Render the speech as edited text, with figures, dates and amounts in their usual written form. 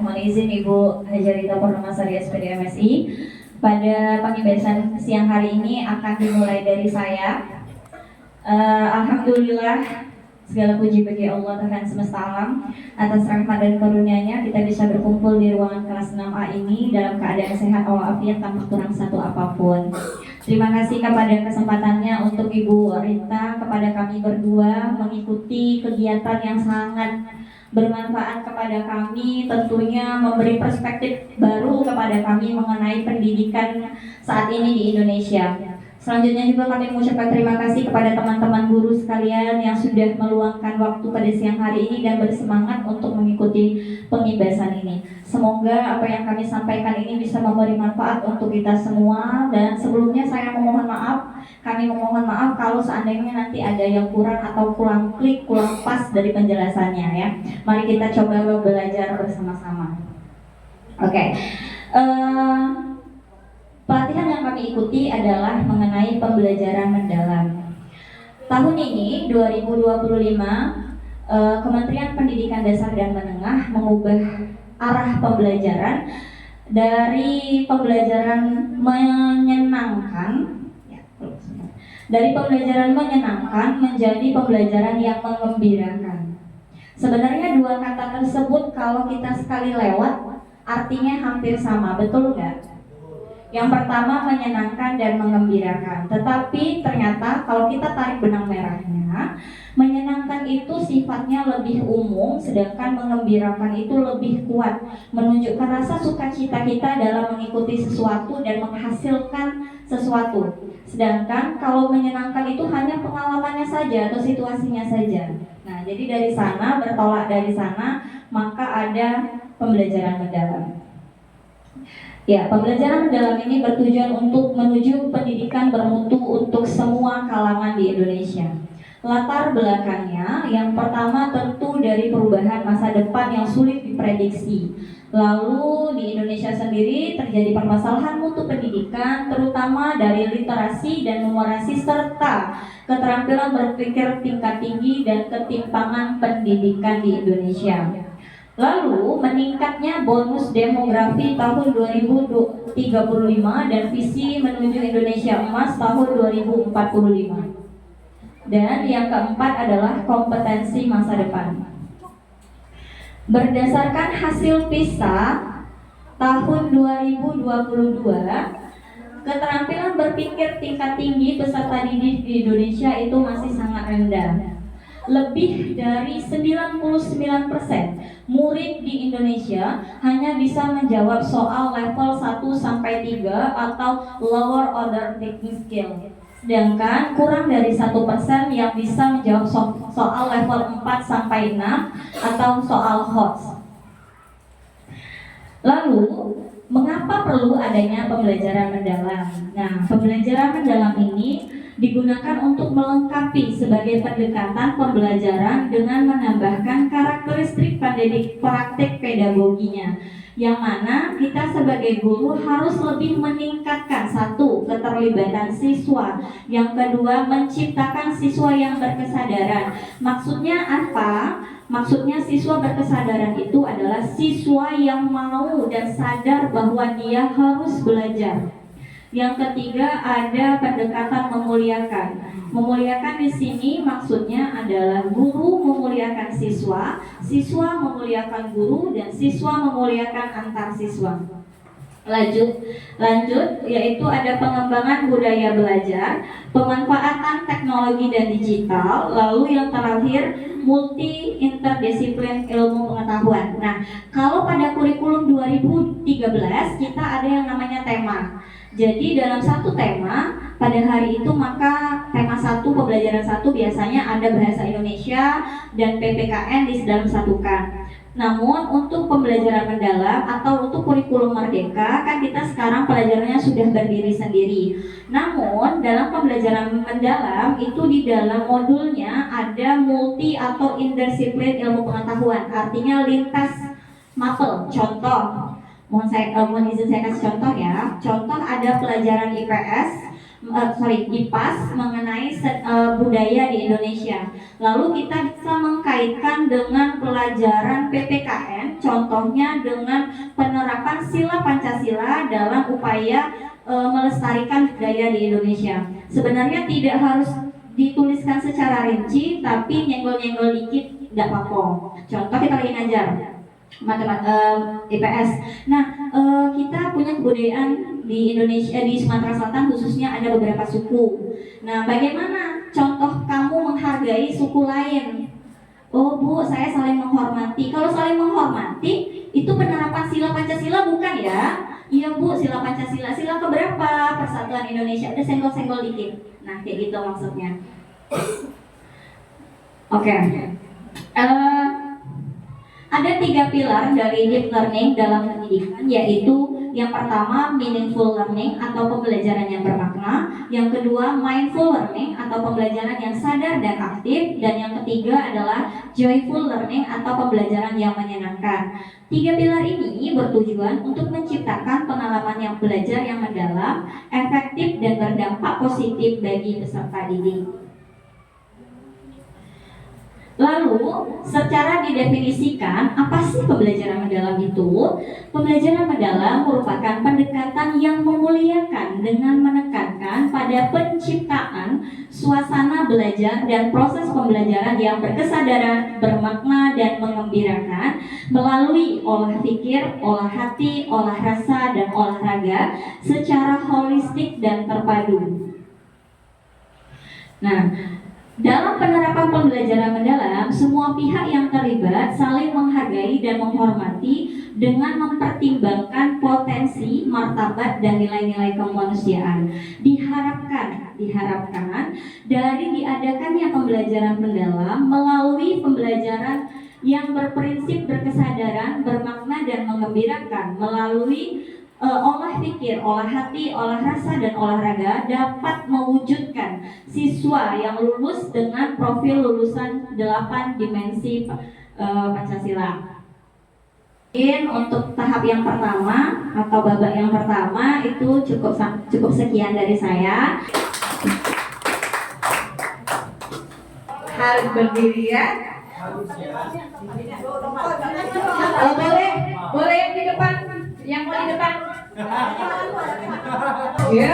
mohon izin Ibu Hajarita Purnamasari SPD MSI. Pada pembahasan siang hari ini akan dimulai dari saya. Alhamdulillah, segala puji bagi Allah Tuhan semesta alam atas rahmat dan karunia-Nya kita bisa berkumpul di ruangan kelas 6A ini dalam keadaan sehat walafiat tanpa kurang satu apapun. Terima kasih kepada kesempatannya untuk Ibu Rita, kepada kami berdua mengikuti kegiatan yang sangat bermanfaat kepada kami, tentunya memberi perspektif baru kepada kami mengenai pendidikan saat ini di Indonesia. Selanjutnya juga kami mengucapkan terima kasih kepada teman-teman guru sekalian yang sudah meluangkan waktu pada siang hari ini dan bersemangat untuk mengikuti pembahasan ini. Semoga apa yang kami sampaikan ini bisa memberi manfaat untuk kita semua. Dan sebelumnya saya memohon maaf, kami memohon maaf kalau seandainya nanti ada yang kurang atau kurang klik, kurang pas dari penjelasannya ya. Mari kita coba belajar bersama-sama. Oke. Pelatihan yang kami ikuti adalah mengenai pembelajaran mendalam. Tahun ini 2025 Kementerian Pendidikan Dasar dan Menengah mengubah arah pembelajaran dari pembelajaran menyenangkan menjadi pembelajaran yang menggembirakan. Sebenarnya dua kata tersebut kalau kita sekali lewat artinya hampir sama, betul nggak? Yang pertama menyenangkan dan menggembirakan. Tetapi ternyata kalau kita tarik benang merahnya, menyenangkan itu sifatnya lebih umum, sedangkan menggembirakan itu lebih kuat, menunjukkan rasa sukacita kita dalam mengikuti sesuatu dan menghasilkan sesuatu. Sedangkan kalau menyenangkan itu hanya pengalamannya saja atau situasinya saja. Nah, jadi dari sana, bertolak dari sana, maka ada pembelajaran mendalam. Ya, pembelajaran mendalam ini bertujuan untuk menuju pendidikan bermutu untuk semua kalangan di Indonesia. Latar belakangnya, yang pertama tentu dari perubahan masa depan yang sulit diprediksi. Lalu di Indonesia sendiri terjadi permasalahan mutu pendidikan, terutama dari literasi dan numerasi serta keterampilan berpikir tingkat tinggi dan ketimpangan pendidikan di Indonesia. Lalu meningkatnya bonus demografi tahun 2035 dan visi menuju Indonesia emas tahun 2045. Dan yang keempat adalah kompetensi masa depan. Berdasarkan hasil PISA tahun 2022, keterampilan berpikir tingkat tinggi peserta didik di Indonesia itu masih sangat rendah. Lebih dari 99% murid di Indonesia hanya bisa menjawab soal level 1-3 atau lower order thinking skill. Sedangkan kurang dari 1% yang bisa menjawab soal level 4-6 atau soal HOTS. Lalu, mengapa perlu adanya pembelajaran mendalam? Nah, pembelajaran mendalam ini digunakan untuk melengkapi sebagai pendekatan pembelajaran dengan menambahkan karakteristik praktik pedagoginya, yang mana kita sebagai guru harus lebih meningkatkan satu, keterlibatan siswa, yang kedua menciptakan siswa yang berkesadaran. Maksudnya apa? Maksudnya siswa berkesadaran itu adalah siswa yang mau dan sadar bahwa dia harus belajar. Yang ketiga ada pendekatan memuliakan. Memuliakan di sini maksudnya adalah guru memuliakan siswa, siswa memuliakan guru, dan siswa memuliakan antar siswa. Lanjut, yaitu ada pengembangan budaya belajar, pemanfaatan teknologi dan digital, lalu yang terakhir multi interdisiplin ilmu pengetahuan. Nah, kalau pada kurikulum 2013 kita ada yang namanya tema. Jadi dalam satu tema pada hari itu maka tema 1 pembelajaran 1 biasanya ada bahasa Indonesia dan PPKN di dalam satukan. Namun untuk pembelajaran mendalam atau untuk kurikulum merdeka kan kita sekarang pelajarannya sudah berdiri sendiri. Namun dalam pembelajaran mendalam itu di dalam modulnya ada multi atau interdisiplin ilmu pengetahuan, artinya lintas mapel. Contoh, mohon izin saya kasih contoh ya. Contoh ada pelajaran IPS, IPAS mengenai budaya di Indonesia. Lalu kita bisa mengkaitkan dengan pelajaran PPKN, contohnya dengan penerapan sila Pancasila dalam upaya melestarikan budaya di Indonesia. Sebenarnya tidak harus dituliskan secara rinci, tapi nyenggol-nyenggol dikit nggak apa-apa. Contoh kita lagi ngajar IPS. Nah, kita punya kebudayaan di Indonesia, di Sumatera Selatan khususnya ada beberapa suku. Nah, bagaimana contoh kamu menghargai suku lain? Oh Bu, saya saling menghormati. Kalau saling menghormati, itu penerapan sila Pancasila bukan ya? Iya Bu, sila Pancasila. Sila keberapa? Persatuan Indonesia. Ada senggol-senggol dikit. Nah, kayak gitu maksudnya. Oke. Ada 3 pilar dari deep learning dalam pendidikan, yaitu yang pertama meaningful learning atau pembelajaran yang bermakna, yang kedua mindful learning atau pembelajaran yang sadar dan aktif, dan yang ketiga adalah joyful learning atau pembelajaran yang menyenangkan. 3 pilar ini bertujuan untuk menciptakan pengalaman yang belajar yang mendalam, efektif, dan berdampak positif bagi peserta didik. Lalu, secara didefinisikan, apa sih pembelajaran mendalam itu? Pembelajaran mendalam merupakan pendekatan yang memuliakan dengan menekankan pada penciptaan suasana belajar dan proses pembelajaran yang berkesadaran, bermakna, dan mengembirakan melalui olah pikir, olah hati, olah rasa, dan olahraga secara holistik dan terpadu. Nah, dalam penerapan pembelajaran mendalam, semua pihak yang terlibat saling menghargai dan menghormati dengan mempertimbangkan potensi, martabat, dan nilai-nilai kemanusiaan. Diharapkan dari diadakannya pembelajaran mendalam melalui pembelajaran yang berprinsip berkesadaran, bermakna, dan mengembirakan melalui olah pikir, olah hati, olah rasa, dan olahraga dapat mewujudkan siswa yang lulus dengan profil lulusan 8 dimensi Pancasila. Untuk tahap yang pertama atau babak yang pertama itu cukup sekian dari saya. Harus berdiri ya. Boleh yang di depan, yang mau di depan. Ya.